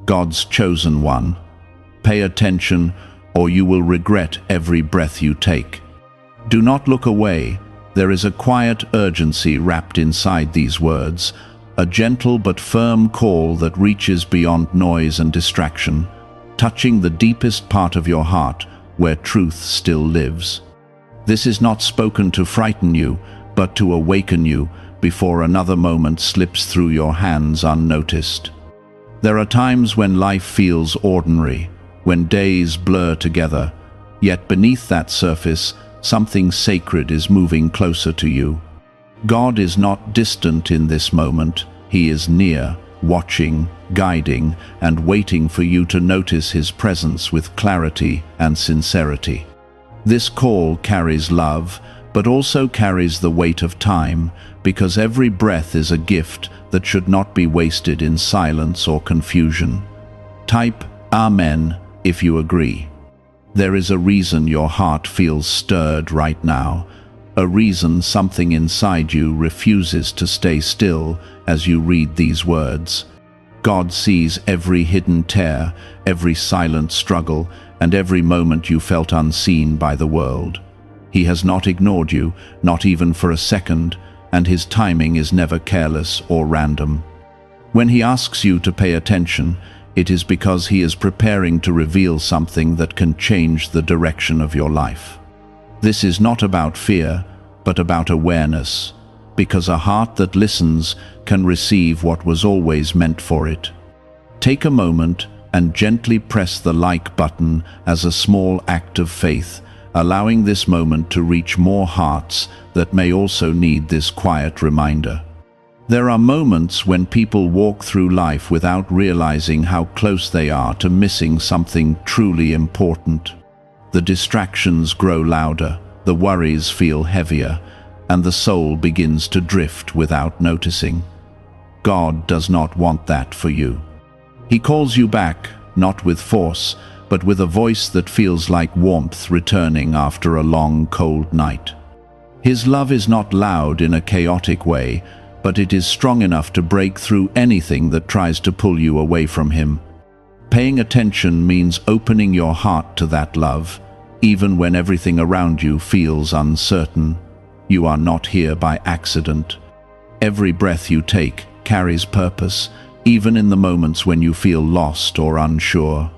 God's chosen one. Pay attention, or you will regret every breath you take. Do not look away. There is a quiet urgency wrapped inside these words, a gentle but firm call that reaches beyond noise and distraction, touching the deepest part of your heart where truth still lives. This is not spoken to frighten you, but to awaken you before another moment slips through your hands unnoticed. There are times when life feels ordinary, when days blur together, yet beneath that surface, something sacred is moving closer to you. God is not distant in this moment. He is near, watching, guiding, and waiting for you to notice His presence with clarity and sincerity. This call carries love, but also carries the weight of time, because every breath is a gift that should not be wasted in silence or confusion. Type Amen if you agree. There is a reason your heart feels stirred right now, a reason something inside you refuses to stay still as you read these words. God sees every hidden tear, every silent struggle, and every moment you felt unseen by the world. He has not ignored you, not even for a second, and His timing is never careless or random. When He asks you to pay attention, it is because He is preparing to reveal something that can change the direction of your life. This is not about fear, but about awareness, because a heart that listens can receive what was always meant for it. Take a moment and gently press the like button as a small act of faith, allowing this moment to reach more hearts that may also need this quiet reminder. There are moments when people walk through life without realizing how close they are to missing something truly important. The distractions grow louder, the worries feel heavier, and the soul begins to drift without noticing. God does not want that for you. He calls you back, not with force, but with a voice that feels like warmth returning after a long, cold night. His love is not loud in a chaotic way, but it is strong enough to break through anything that tries to pull you away from Him. Paying attention means opening your heart to that love, even when everything around you feels uncertain. You are not here by accident. Every breath you take carries purpose, even in the moments when you feel lost or unsure.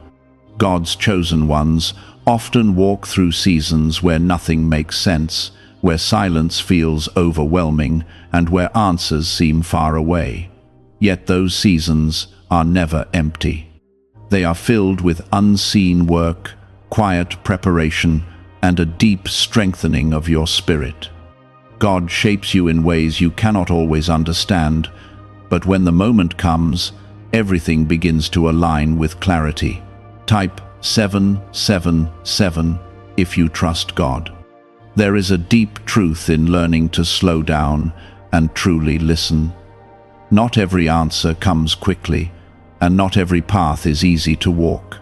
God's chosen ones often walk through seasons where nothing makes sense, where silence feels overwhelming, and where answers seem far away. Yet those seasons are never empty. They are filled with unseen work, quiet preparation, and a deep strengthening of your spirit. God shapes you in ways you cannot always understand, but when the moment comes, everything begins to align with clarity. Type 777 if you trust God. There is a deep truth in learning to slow down and truly listen. Not every answer comes quickly, and not every path is easy to walk.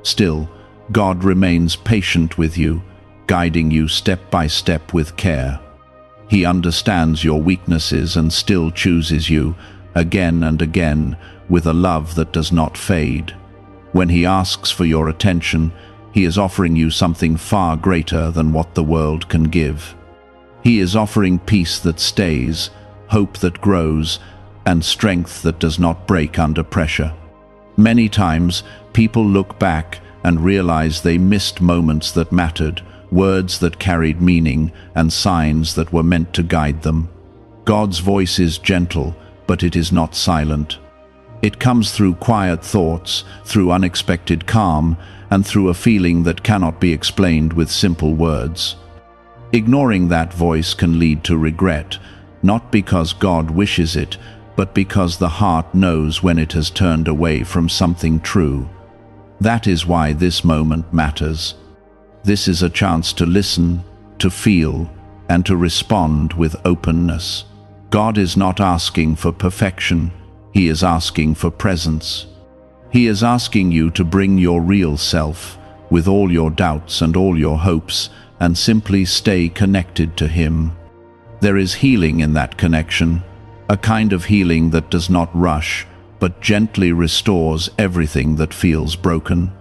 Still, God remains patient with you, guiding you step by step with care. He understands your weaknesses and still chooses you, again and again, with a love that does not fade. When He asks for your attention, He is offering you something far greater than what the world can give. He is offering peace that stays, hope that grows, and strength that does not break under pressure. Many times, people look back and realize they missed moments that mattered, words that carried meaning, and signs that were meant to guide them. God's voice is gentle, but it is not silent. It comes through quiet thoughts, through unexpected calm, and through a feeling that cannot be explained with simple words. Ignoring that voice can lead to regret, not because God wishes it, but because the heart knows when it has turned away from something true. That is why this moment matters. This is a chance to listen, to feel, and to respond with openness. God is not asking for perfection. He is asking for presence. He is asking you to bring your real self, with all your doubts and all your hopes, and simply stay connected to Him. There is healing in that connection, a kind of healing that does not rush, but gently restores everything that feels broken.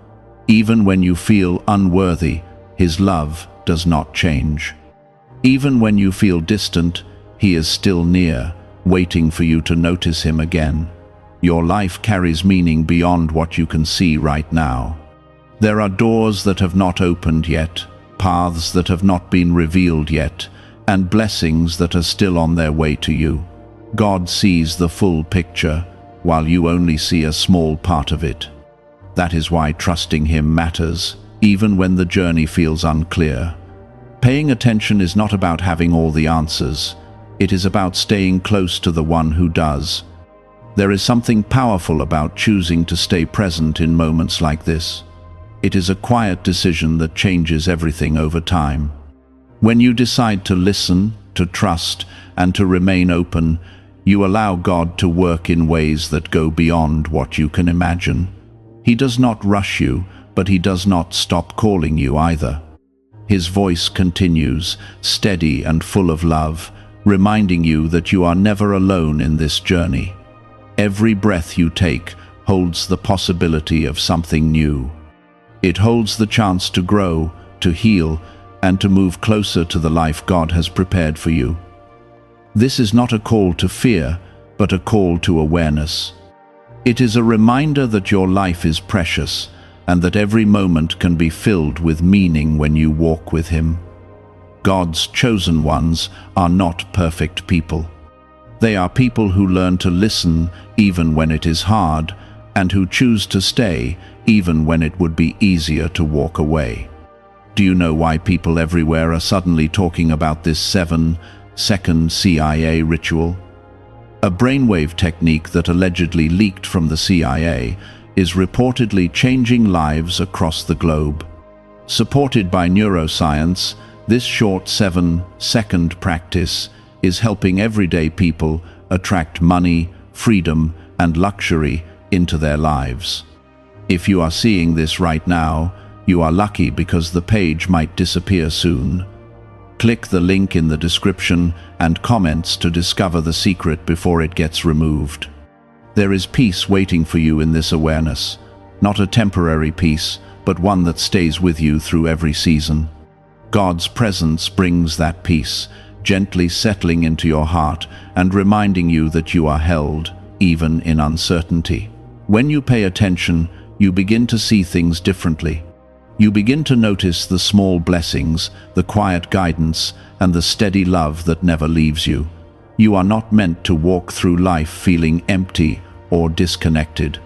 Even when you feel unworthy, His love does not change. Even when you feel distant, He is still near, waiting for you to notice Him again. Your life carries meaning beyond what you can see right now. There are doors that have not opened yet, paths that have not been revealed yet, and blessings that are still on their way to you. God sees the full picture, while you only see a small part of it. That is why trusting Him matters, even when the journey feels unclear. Paying attention is not about having all the answers. It is about staying close to the one who does. There is something powerful about choosing to stay present in moments like this. It is a quiet decision that changes everything over time. When you decide to listen, to trust, and to remain open, you allow God to work in ways that go beyond what you can imagine. He does not rush you, but He does not stop calling you either. His voice continues, steady and full of love, reminding you that you are never alone in this journey. Every breath you take holds the possibility of something new. It holds the chance to grow, to heal, and to move closer to the life God has prepared for you. This is not a call to fear, but a call to awareness. It is a reminder that your life is precious, and that every moment can be filled with meaning when you walk with Him. God's chosen ones are not perfect people. They are people who learn to listen even when it is hard, and who choose to stay even when it would be easier to walk away. Do you know why people everywhere are suddenly talking about this 7-second CIA ritual? A brainwave technique that allegedly leaked from the CIA is reportedly changing lives across the globe. Supported by neuroscience, this short 7-second practice is helping everyday people attract money, freedom, and luxury into their lives. If you are seeing this right now, you are lucky because the page might disappear soon. Click the link in the description and comments to discover the secret before it gets removed. There is peace waiting for you in this awareness, not a temporary peace, but one that stays with you through every season. God's presence brings that peace, gently settling into your heart and reminding you that you are held, even in uncertainty. When you pay attention, you begin to see things differently. You begin to notice the small blessings, the quiet guidance, and the steady love that never leaves you. You are not meant to walk through life feeling empty or disconnected.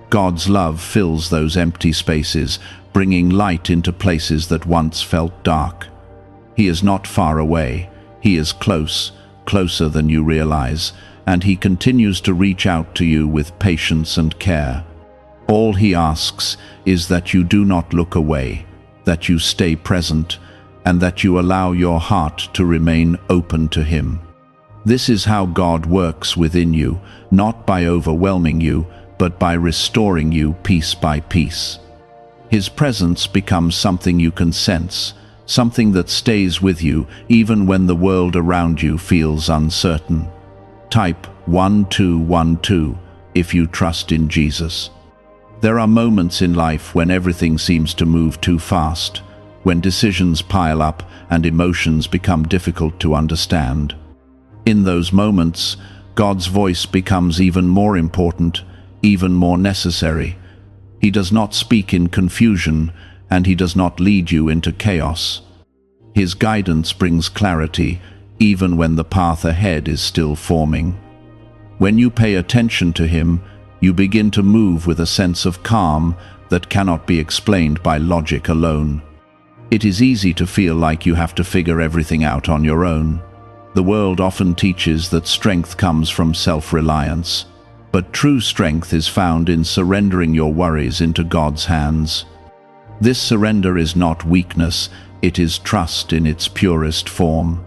God's love fills those empty spaces, bringing light into places that once felt dark. He is not far away. He is close, closer than you realize, and He continues to reach out to you with patience and care. All He asks is that you do not look away, that you stay present, and that you allow your heart to remain open to Him. This is how God works within you, not by overwhelming you, but by restoring you piece by piece. His presence becomes something you can sense, something that stays with you even when the world around you feels uncertain. Type 1212 if you trust in Jesus. There are moments in life when everything seems to move too fast, when decisions pile up and emotions become difficult to understand. In those moments, God's voice becomes even more important, even more necessary. He does not speak in confusion, and He does not lead you into chaos. His guidance brings clarity, even when the path ahead is still forming. When you pay attention to Him, you begin to move with a sense of calm that cannot be explained by logic alone. It is easy to feel like you have to figure everything out on your own. The world often teaches that strength comes from self-reliance, but true strength is found in surrendering your worries into God's hands. This surrender is not weakness, it is trust in its purest form.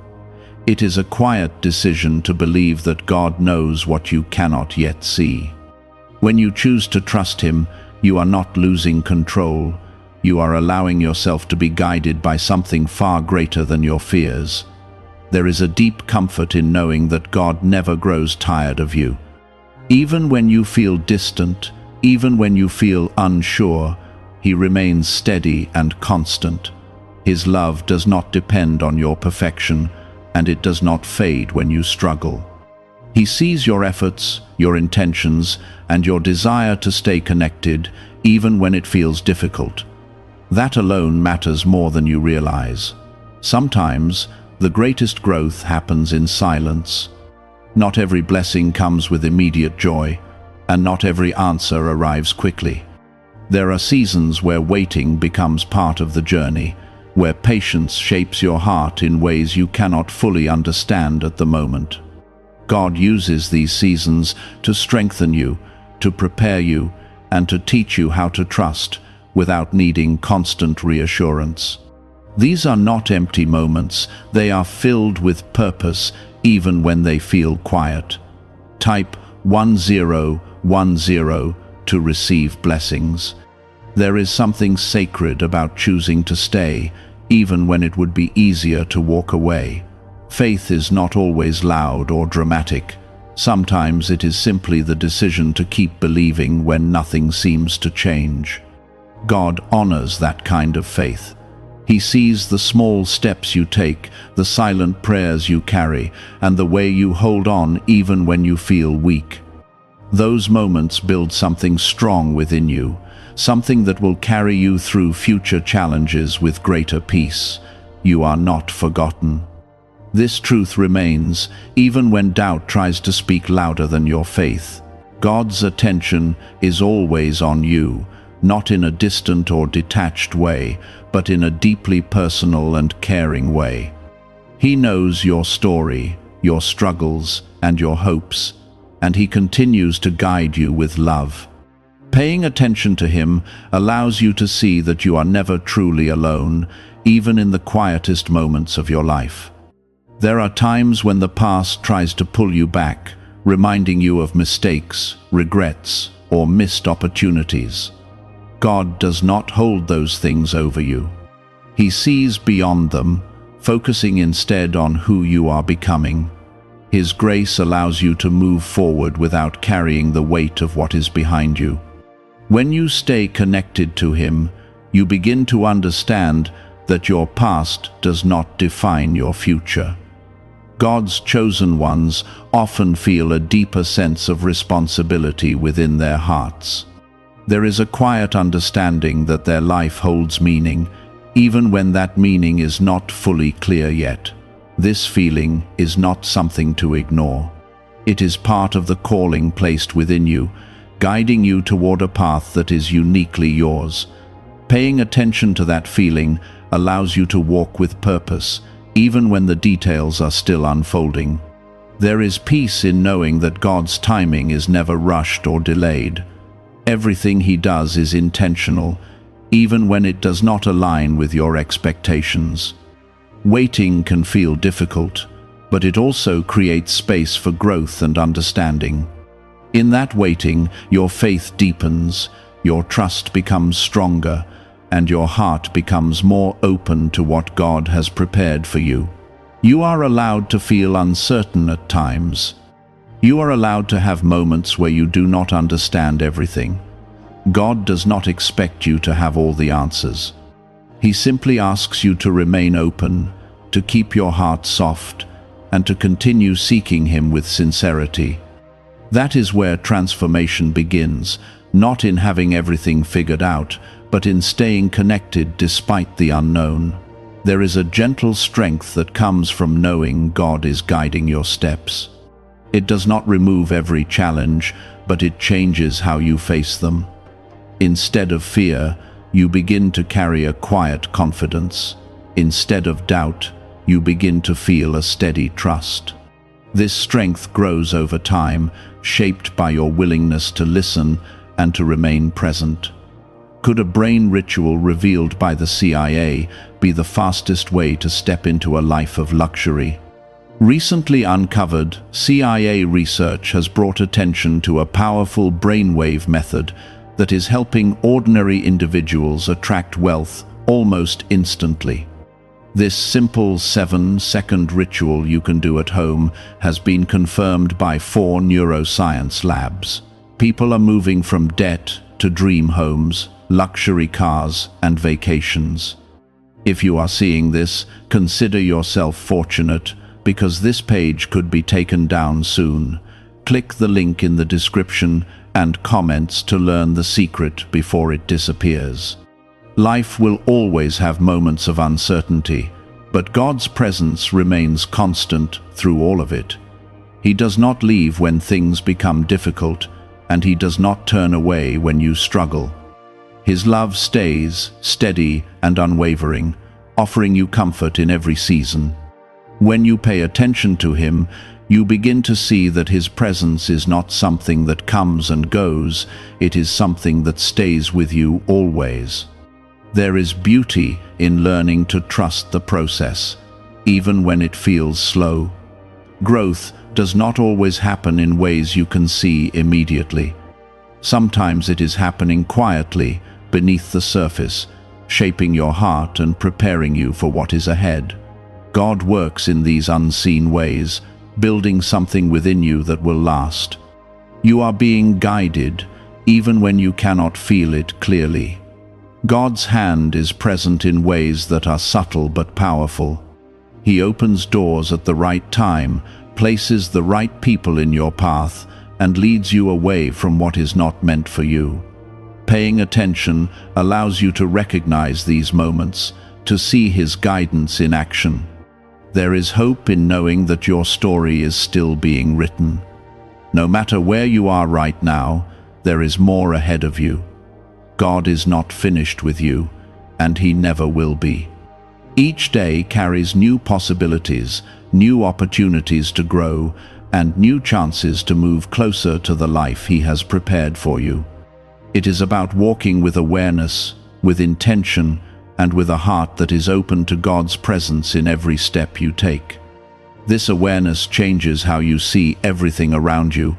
It is a quiet decision to believe that God knows what you cannot yet see. When you choose to trust Him, you are not losing control. You are allowing yourself to be guided by something far greater than your fears. There is a deep comfort in knowing that God never grows tired of you. Even when you feel distant, even when you feel unsure, He remains steady and constant. His love does not depend on your perfection, and it does not fade when you struggle. He sees your efforts, your intentions, and your desire to stay connected, even when it feels difficult. That alone matters more than you realize. Sometimes, the greatest growth happens in silence. Not every blessing comes with immediate joy, and not every answer arrives quickly. There are seasons where waiting becomes part of the journey, where patience shapes your heart in ways you cannot fully understand at the moment. God uses these seasons to strengthen you, to prepare you, and to teach you how to trust without needing constant reassurance. These are not empty moments, they are filled with purpose even when they feel quiet. Type 1010 to receive blessings. There is something sacred about choosing to stay, even when it would be easier to walk away. Faith is not always loud or dramatic. Sometimes it is simply the decision to keep believing when nothing seems to change. God honors that kind of faith. He sees the small steps you take, the silent prayers you carry, and the way you hold on even when you feel weak. Those moments build something strong within you, something that will carry you through future challenges with greater peace. You are not forgotten. This truth remains, even when doubt tries to speak louder than your faith. God's attention is always on you, not in a distant or detached way, but in a deeply personal and caring way. He knows your story, your struggles, and your hopes, and He continues to guide you with love. Paying attention to Him allows you to see that you are never truly alone, even in the quietest moments of your life. There are times when the past tries to pull you back, reminding you of mistakes, regrets, or missed opportunities. God does not hold those things over you. He sees beyond them, focusing instead on who you are becoming. His grace allows you to move forward without carrying the weight of what is behind you. When you stay connected to Him, you begin to understand that your past does not define your future. God's chosen ones often feel a deeper sense of responsibility within their hearts. There is a quiet understanding that their life holds meaning, even when that meaning is not fully clear yet. This feeling is not something to ignore. It is part of the calling placed within you, guiding you toward a path that is uniquely yours. Paying attention to that feeling allows you to walk with purpose, even when the details are still unfolding. There is peace in knowing that God's timing is never rushed or delayed. Everything He does is intentional, even when it does not align with your expectations. Waiting can feel difficult, but it also creates space for growth and understanding. In that waiting, your faith deepens, your trust becomes stronger, and your heart becomes more open to what God has prepared for you. You are allowed to feel uncertain at times. You are allowed to have moments where you do not understand everything. God does not expect you to have all the answers. He simply asks you to remain open, to keep your heart soft, and to continue seeking Him with sincerity. That is where transformation begins, not in having everything figured out, but in staying connected despite the unknown. There is a gentle strength that comes from knowing God is guiding your steps. It does not remove every challenge, but it changes how you face them. Instead of fear, you begin to carry a quiet confidence. Instead of doubt, you begin to feel a steady trust. This strength grows over time, shaped by your willingness to listen and to remain present. Could a brain ritual revealed by the CIA be the fastest way to step into a life of luxury? Recently uncovered, CIA research has brought attention to a powerful brainwave method that is helping ordinary individuals attract wealth almost instantly. This simple 7-second ritual you can do at home has been confirmed by 4 neuroscience labs. People are moving from debt to dream homes, luxury cars, and vacations. If you are seeing this, consider yourself fortunate, because this page could be taken down soon. Click the link in the description and comments to learn the secret before it disappears. Life will always have moments of uncertainty, but God's presence remains constant through all of it. He does not leave when things become difficult, and He does not turn away when you struggle. His love stays steady and unwavering, offering you comfort in every season. When you pay attention to Him, you begin to see that His presence is not something that comes and goes, it is something that stays with you always. There is beauty in learning to trust the process, even when it feels slow. Growth does not always happen in ways you can see immediately. Sometimes it is happening quietly, beneath the surface, shaping your heart and preparing you for what is ahead. God works in these unseen ways, building something within you that will last. You are being guided, even when you cannot feel it clearly. God's hand is present in ways that are subtle but powerful. He opens doors at the right time, places the right people in your path, and leads you away from what is not meant for you. Paying attention allows you to recognize these moments, to see His guidance in action. There is hope in knowing that your story is still being written. No matter where you are right now, there is more ahead of you. God is not finished with you, and He never will be. Each day carries new possibilities, new opportunities to grow, and new chances to move closer to the life He has prepared for you. It is about walking with awareness, with intention, and with a heart that is open to God's presence in every step you take. This awareness changes how you see everything around you,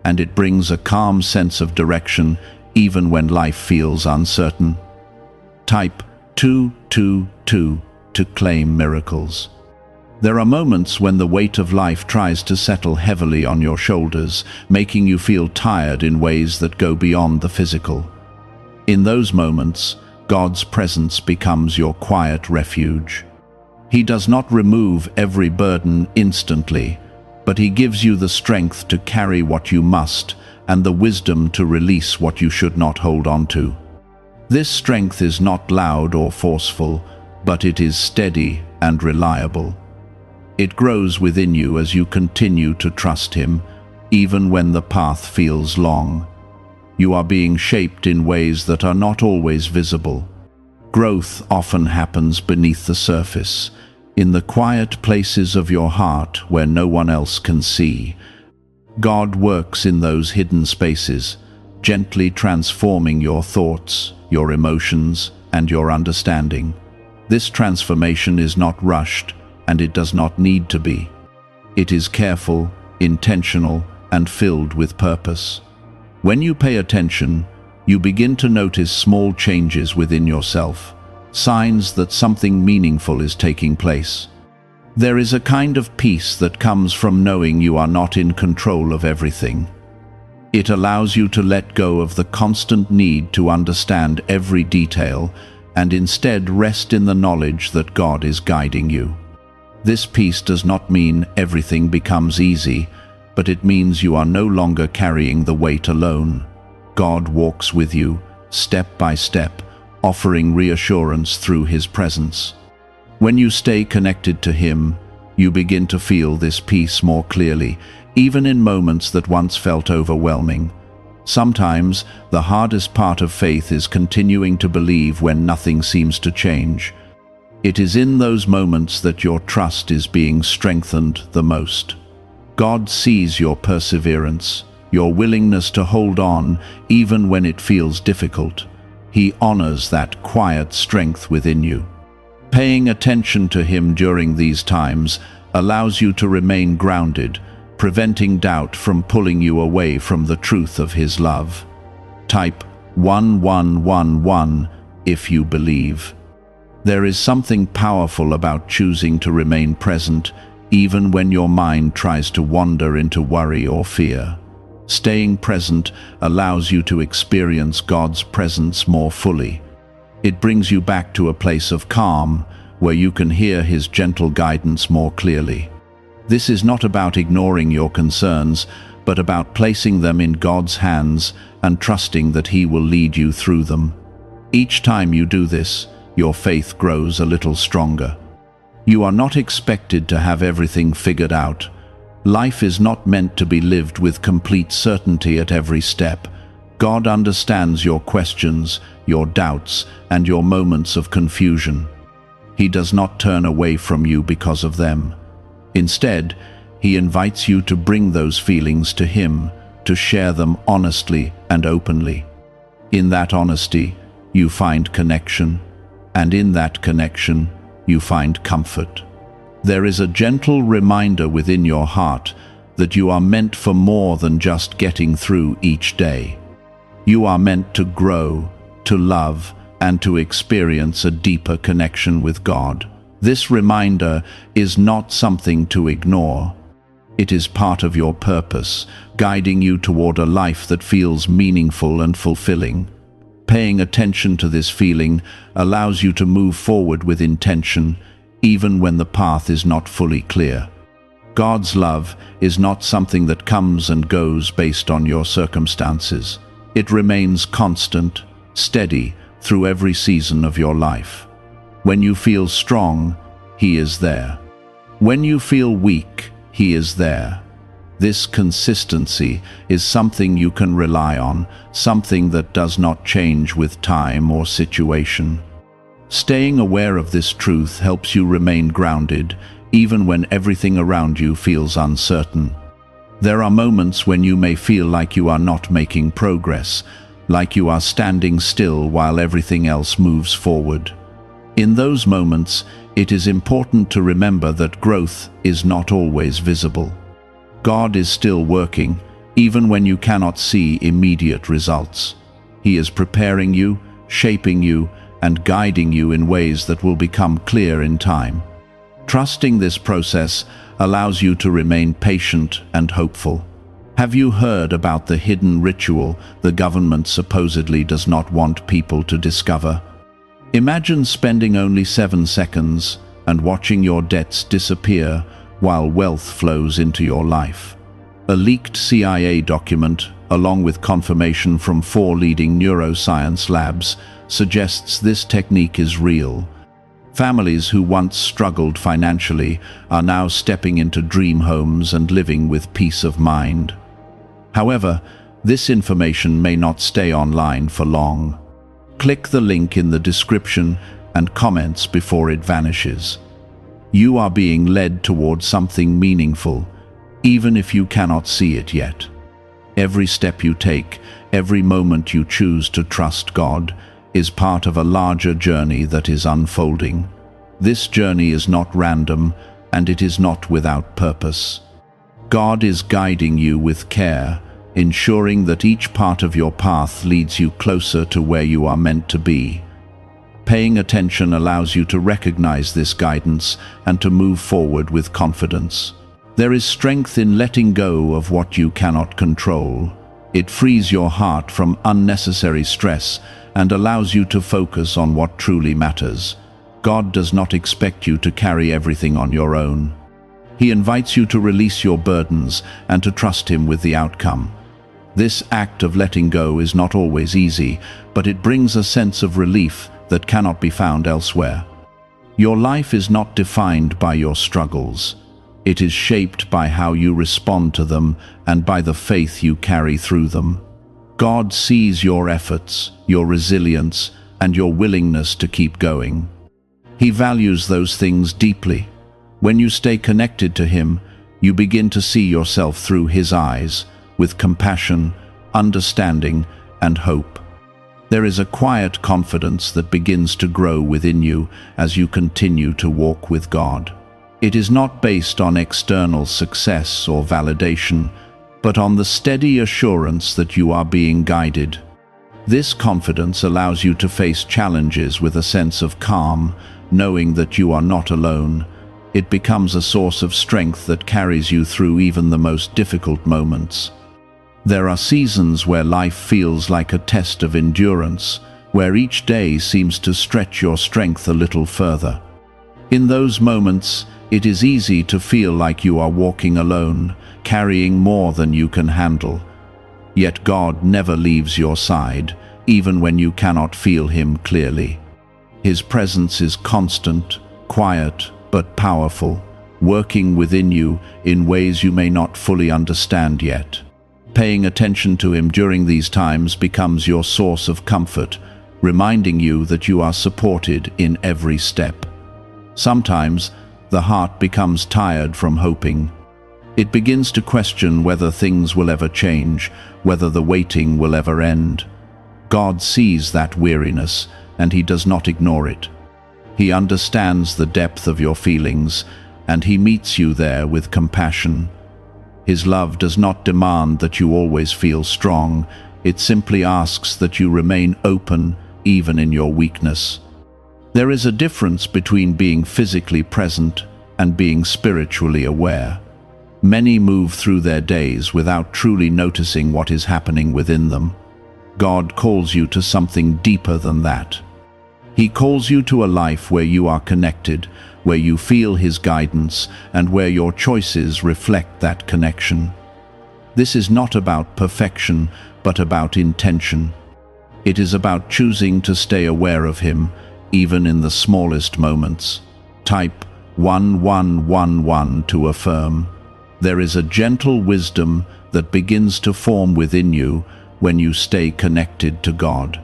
and it brings a calm sense of direction even when life feels uncertain. Type 222 to claim miracles. There are moments when the weight of life tries to settle heavily on your shoulders, making you feel tired in ways that go beyond the physical. In those moments, God's presence becomes your quiet refuge. He does not remove every burden instantly, but He gives you the strength to carry what you must and the wisdom to release what you should not hold on to. This strength is not loud or forceful, but it is steady and reliable. It grows within you as you continue to trust Him, even when the path feels long. You are being shaped in ways that are not always visible. Growth often happens beneath the surface, in the quiet places of your heart where no one else can see. God works in those hidden spaces, gently transforming your thoughts, your emotions, and your understanding. This transformation is not rushed, and it does not need to be. It is careful, intentional, and filled with purpose. When you pay attention, you begin to notice small changes within yourself, signs that something meaningful is taking place. There is a kind of peace that comes from knowing you are not in control of everything. It allows you to let go of the constant need to understand every detail and instead rest in the knowledge that God is guiding you. This peace does not mean everything becomes easy, but it means you are no longer carrying the weight alone. God walks with you, step by step, offering reassurance through His presence. When you stay connected to Him, you begin to feel this peace more clearly, even in moments that once felt overwhelming. Sometimes, the hardest part of faith is continuing to believe when nothing seems to change. It is in those moments that your trust is being strengthened the most. God sees your perseverance, your willingness to hold on even when it feels difficult. He honors that quiet strength within you. Paying attention to Him during these times allows you to remain grounded, preventing doubt from pulling you away from the truth of His love. Type 1111 if you believe. There is something powerful about choosing to remain present, even when your mind tries to wander into worry or fear. Staying present allows you to experience God's presence more fully. It brings you back to a place of calm, where you can hear His gentle guidance more clearly. This is not about ignoring your concerns, but about placing them in God's hands and trusting that He will lead you through them. Each time you do this, your faith grows a little stronger. You are not expected to have everything figured out. Life is not meant to be lived with complete certainty at every step. God understands your questions, your doubts, and your moments of confusion. He does not turn away from you because of them. Instead, He invites you to bring those feelings to Him, to share them honestly and openly. In that honesty, you find connection, and in that connection, you find comfort. There is a gentle reminder within your heart that you are meant for more than just getting through each day. You are meant to grow, to love, and to experience a deeper connection with God. This reminder is not something to ignore. It is part of your purpose, guiding you toward a life that feels meaningful and fulfilling. Paying attention to this feeling allows you to move forward with intention, even when the path is not fully clear. God's love is not something that comes and goes based on your circumstances. It remains constant, steady, through every season of your life. When you feel strong, He is there. When you feel weak, He is there. This consistency is something you can rely on, something that does not change with time or situation. Staying aware of this truth helps you remain grounded, even when everything around you feels uncertain. There are moments when you may feel like you are not making progress, like you are standing still while everything else moves forward. In those moments, it is important to remember that growth is not always visible. God is still working, even when you cannot see immediate results. He is preparing you, shaping you, and guiding you in ways that will become clear in time. Trusting this process allows you to remain patient and hopeful. Have you heard about the hidden ritual the government supposedly does not want people to discover? Imagine spending only 7 seconds and watching your debts disappear while wealth flows into your life. A leaked CIA document, along with confirmation from 4 leading neuroscience labs, suggests this technique is real. Families who once struggled financially are now stepping into dream homes and living with peace of mind. However, this information may not stay online for long. Click the link in the description and comments before it vanishes. You are being led towards something meaningful, even if you cannot see it yet. Every step you take, every moment you choose to trust God, is part of a larger journey that is unfolding. This journey is not random, and it is not without purpose. God is guiding you with care, ensuring that each part of your path leads you closer to where you are meant to be. Paying attention allows you to recognize this guidance and to move forward with confidence. There is strength in letting go of what you cannot control. It frees your heart from unnecessary stress and allows you to focus on what truly matters. God does not expect you to carry everything on your own. He invites you to release your burdens and to trust Him with the outcome. This act of letting go is not always easy, but it brings a sense of relief that cannot be found elsewhere. Your life is not defined by your struggles. It is shaped by how you respond to them and by the faith you carry through them. God sees your efforts, your resilience, and your willingness to keep going. He values those things deeply. When you stay connected to Him, you begin to see yourself through His eyes, with compassion, understanding, and hope. There is a quiet confidence that begins to grow within you as you continue to walk with God. It is not based on external success or validation, but on the steady assurance that you are being guided. This confidence allows you to face challenges with a sense of calm, knowing that you are not alone. It becomes a source of strength that carries you through even the most difficult moments. There are seasons where life feels like a test of endurance, where each day seems to stretch your strength a little further. In those moments, it is easy to feel like you are walking alone, carrying more than you can handle. Yet God never leaves your side, even when you cannot feel Him clearly. His presence is constant, quiet, but powerful, working within you in ways you may not fully understand yet. Paying attention to Him during these times becomes your source of comfort, reminding you that you are supported in every step. Sometimes, the heart becomes tired from hoping. It begins to question whether things will ever change, whether the waiting will ever end. God sees that weariness, and He does not ignore it. He understands the depth of your feelings, and He meets you there with compassion. His love does not demand that you always feel strong. It simply asks that you remain open, even in your weakness. There is a difference between being physically present and being spiritually aware. Many move through their days without truly noticing what is happening within them. God calls you to something deeper than that. He calls you to a life where you are connected, where you feel His guidance, and where your choices reflect that connection. This is not about perfection, but about intention. It is about choosing to stay aware of Him, even in the smallest moments. Type 1111 to affirm. There is a gentle wisdom that begins to form within you when you stay connected to God.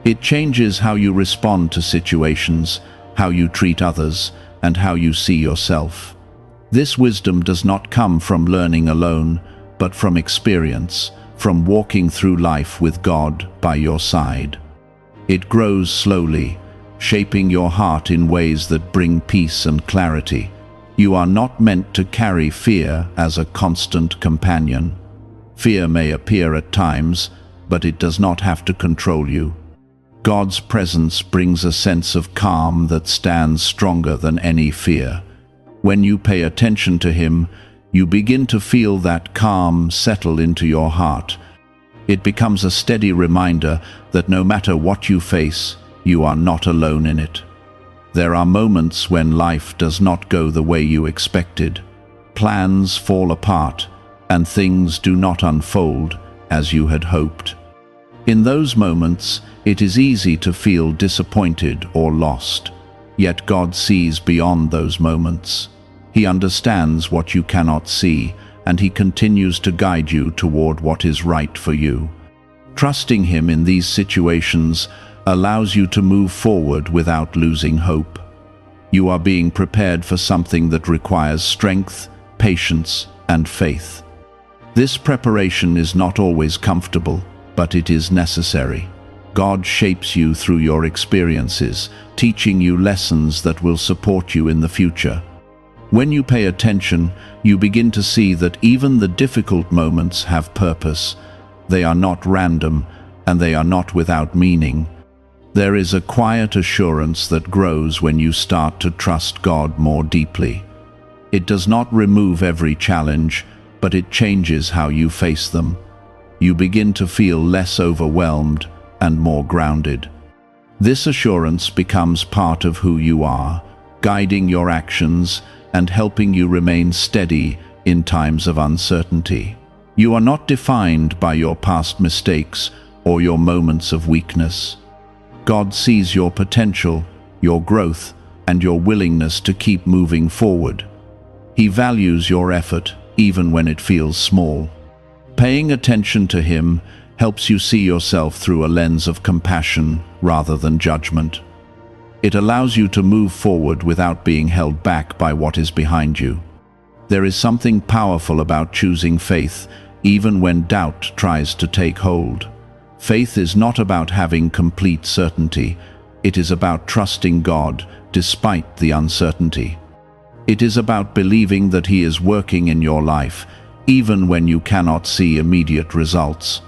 It changes how you respond to situations, how you treat others, and how you see yourself. This wisdom does not come from learning alone, but from experience, from walking through life with God by your side. It grows slowly, shaping your heart in ways that bring peace and clarity. You are not meant to carry fear as a constant companion. Fear may appear at times, but it does not have to control you. God's presence brings a sense of calm that stands stronger than any fear. When you pay attention to Him, you begin to feel that calm settle into your heart. It becomes a steady reminder that no matter what you face, you are not alone in it. There are moments when life does not go the way you expected. Plans fall apart, and things do not unfold as you had hoped. In those moments, it is easy to feel disappointed or lost. Yet God sees beyond those moments. He understands what you cannot see, and He continues to guide you toward what is right for you. Trusting Him in these situations allows you to move forward without losing hope. You are being prepared for something that requires strength, patience, and faith. This preparation is not always comfortable, but it is necessary. God shapes you through your experiences, teaching you lessons that will support you in the future. When you pay attention, you begin to see that even the difficult moments have purpose. They are not random, and they are not without meaning. There is a quiet assurance that grows when you start to trust God more deeply. It does not remove every challenge, but it changes how you face them. You begin to feel less overwhelmed and more grounded. This assurance becomes part of who you are, guiding your actions and helping you remain steady in times of uncertainty. You are not defined by your past mistakes or your moments of weakness. God sees your potential, your growth, and your willingness to keep moving forward. He values your effort, even when it feels small. Paying attention to Him helps you see yourself through a lens of compassion rather than judgment. It allows you to move forward without being held back by what is behind you. There is something powerful about choosing faith, even when doubt tries to take hold. Faith is not about having complete certainty. It is about trusting God despite the uncertainty. It is about believing that He is working in your life, even when you cannot see immediate results.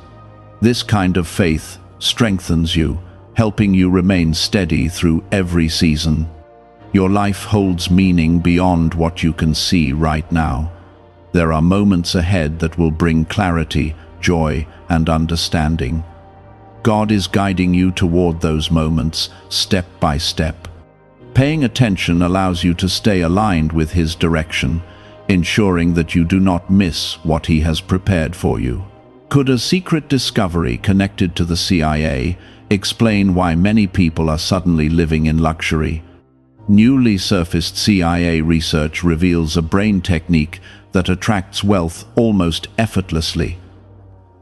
This kind of faith strengthens you, helping you remain steady through every season. Your life holds meaning beyond what you can see right now. There are moments ahead that will bring clarity, joy, and understanding. God is guiding you toward those moments, step by step. Paying attention allows you to stay aligned with His direction, ensuring that you do not miss what He has prepared for you. Could a secret discovery connected to the CIA explain why many people are suddenly living in luxury? Newly surfaced CIA research reveals a brain technique that attracts wealth almost effortlessly.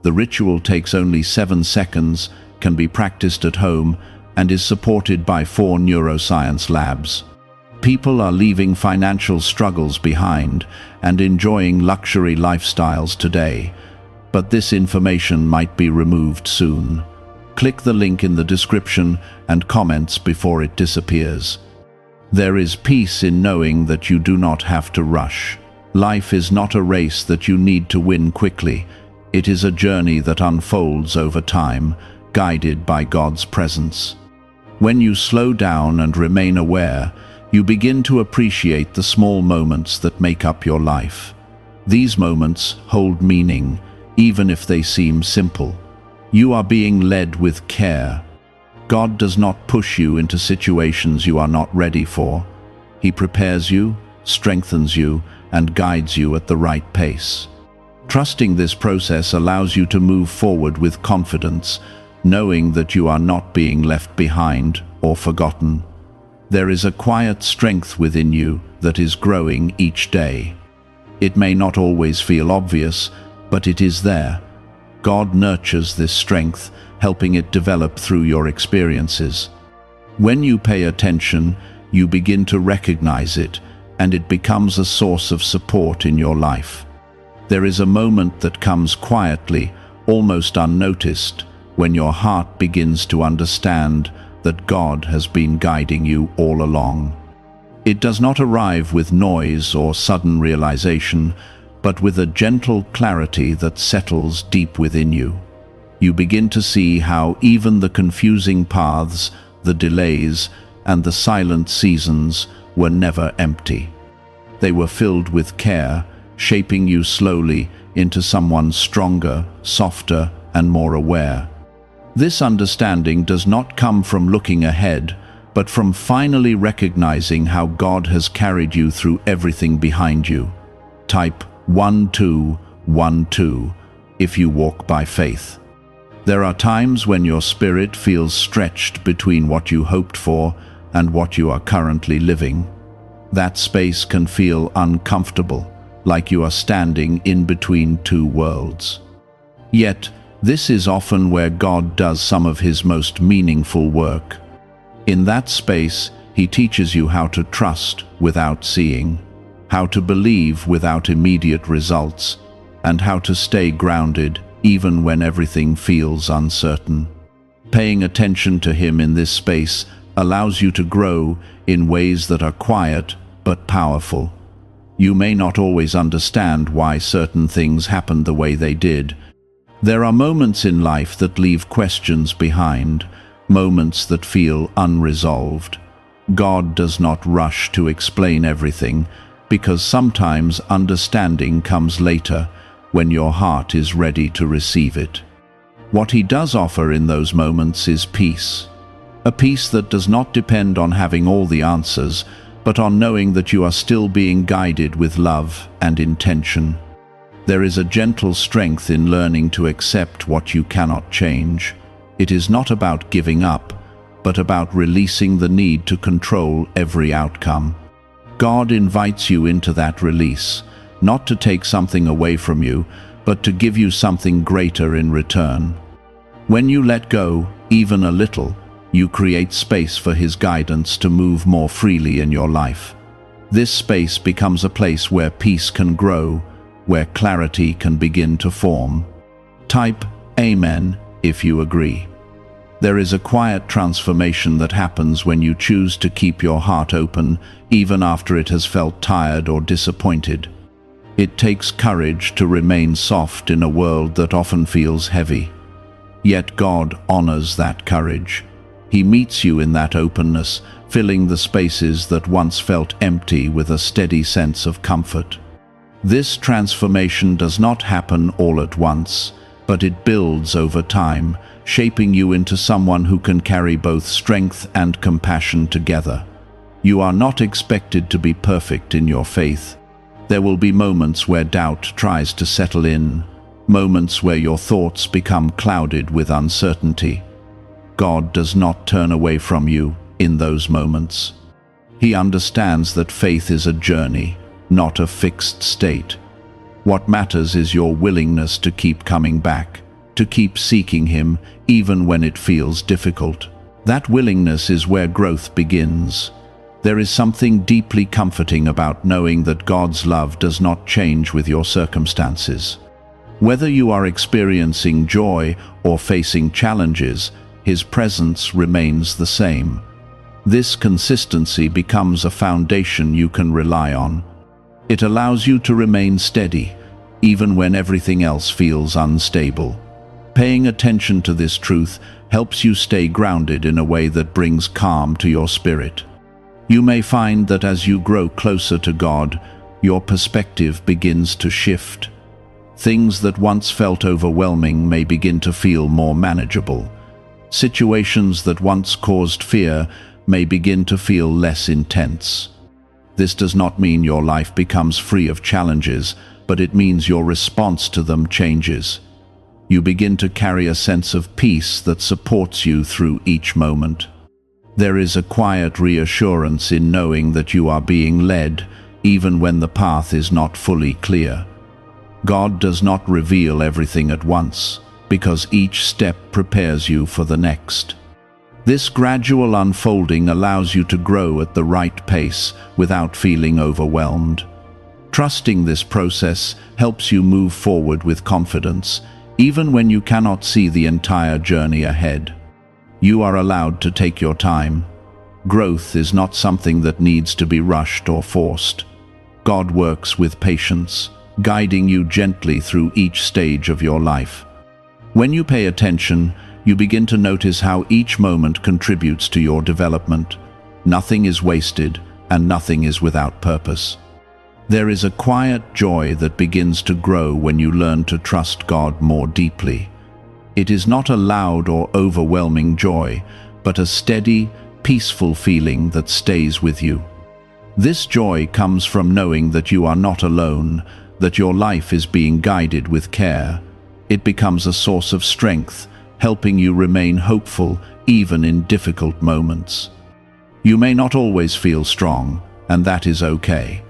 The ritual takes only 7 seconds, can be practiced at home, and is supported by 4 neuroscience labs. People are leaving financial struggles behind and enjoying luxury lifestyles today, but this information might be removed soon. Click the link in the description and comments before it disappears. There is peace in knowing that you do not have to rush. Life is not a race that you need to win quickly. It is a journey that unfolds over time, guided by God's presence. When you slow down and remain aware, you begin to appreciate the small moments that make up your life. These moments hold meaning, even if they seem simple. You are being led with care. God does not push you into situations you are not ready for. He prepares you, strengthens you, and guides you at the right pace. Trusting this process allows you to move forward with confidence, knowing that you are not being left behind or forgotten. There is a quiet strength within you that is growing each day. It may not always feel obvious, but it is there. God nurtures this strength, helping it develop through your experiences. When you pay attention, you begin to recognize it, and it becomes a source of support in your life. There is a moment that comes quietly, almost unnoticed, when your heart begins to understand that God has been guiding you all along. It does not arrive with noise or sudden realization, but with a gentle clarity that settles deep within you. You begin to see how even the confusing paths, the delays, and the silent seasons were never empty. They were filled with care, shaping you slowly into someone stronger, softer, and more aware. This understanding does not come from looking ahead, but from finally recognizing how God has carried you through everything behind you. Type 1212 if you walk by faith. There are times when your spirit feels stretched between what you hoped for and what you are currently living. That space can feel uncomfortable, like you are standing in between two worlds. Yet, this is often where God does some of His most meaningful work. In that space, He teaches you how to trust without seeing, how to believe without immediate results, and how to stay grounded even when everything feels uncertain. Paying attention to Him in this space allows you to grow in ways that are quiet but powerful. You may not always understand why certain things happened the way they did. There are moments in life that leave questions behind, moments that feel unresolved. God does not rush to explain everything, because sometimes understanding comes later, when your heart is ready to receive it. What He does offer in those moments is peace. A peace that does not depend on having all the answers, but on knowing that you are still being guided with love and intention. There is a gentle strength in learning to accept what you cannot change. It is not about giving up, but about releasing the need to control every outcome. God invites you into that release, not to take something away from you, but to give you something greater in return. When you let go, even a little, you create space for His guidance to move more freely in your life. This space becomes a place where peace can grow, where clarity can begin to form. Type Amen if you agree. There is a quiet transformation that happens when you choose to keep your heart open, even after it has felt tired or disappointed. It takes courage to remain soft in a world that often feels heavy. Yet God honors that courage. He meets you in that openness, filling the spaces that once felt empty with a steady sense of comfort. This transformation does not happen all at once, but it builds over time, shaping you into someone who can carry both strength and compassion together. You are not expected to be perfect in your faith. There will be moments where doubt tries to settle in, moments where your thoughts become clouded with uncertainty. God does not turn away from you in those moments. He understands that faith is a journey, not a fixed state. What matters is your willingness to keep coming back, to keep seeking Him even when it feels difficult. That willingness is where growth begins. There is something deeply comforting about knowing that God's love does not change with your circumstances. Whether you are experiencing joy or facing challenges, His presence remains the same. This consistency becomes a foundation you can rely on. It allows you to remain steady, even when everything else feels unstable. Paying attention to this truth helps you stay grounded in a way that brings calm to your spirit. You may find that as you grow closer to God, your perspective begins to shift. Things that once felt overwhelming may begin to feel more manageable. Situations that once caused fear may begin to feel less intense. This does not mean your life becomes free of challenges, but it means your response to them changes. You begin to carry a sense of peace that supports you through each moment. There is a quiet reassurance in knowing that you are being led, even when the path is not fully clear. God does not reveal everything at once, because each step prepares you for the next. This gradual unfolding allows you to grow at the right pace without feeling overwhelmed. Trusting this process helps you move forward with confidence, even when you cannot see the entire journey ahead. You are allowed to take your time. Growth is not something that needs to be rushed or forced. God works with patience, guiding you gently through each stage of your life. When you pay attention, you begin to notice how each moment contributes to your development. Nothing is wasted, and nothing is without purpose. There is a quiet joy that begins to grow when you learn to trust God more deeply. It is not a loud or overwhelming joy, but a steady, peaceful feeling that stays with you. This joy comes from knowing that you are not alone, that your life is being guided with care. It becomes a source of strength, helping you remain hopeful even in difficult moments. You may not always feel strong, and that is okay.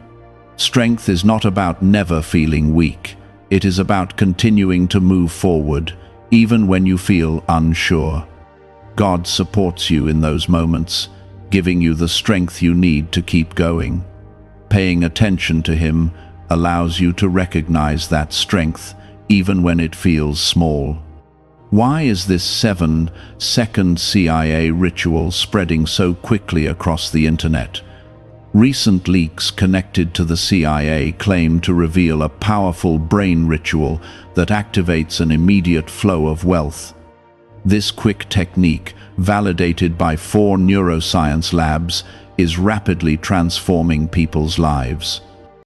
Strength is not about never feeling weak. It is about continuing to move forward, even when you feel unsure. God supports you in those moments, giving you the strength you need to keep going. Paying attention to Him allows you to recognize that strength, even when it feels small. Why is this 7-second CIA ritual spreading so quickly across the internet? Recent leaks connected to the CIA claim to reveal a powerful brain ritual that activates an immediate flow of wealth. This quick technique, validated by 4 neuroscience labs, is rapidly transforming people's lives.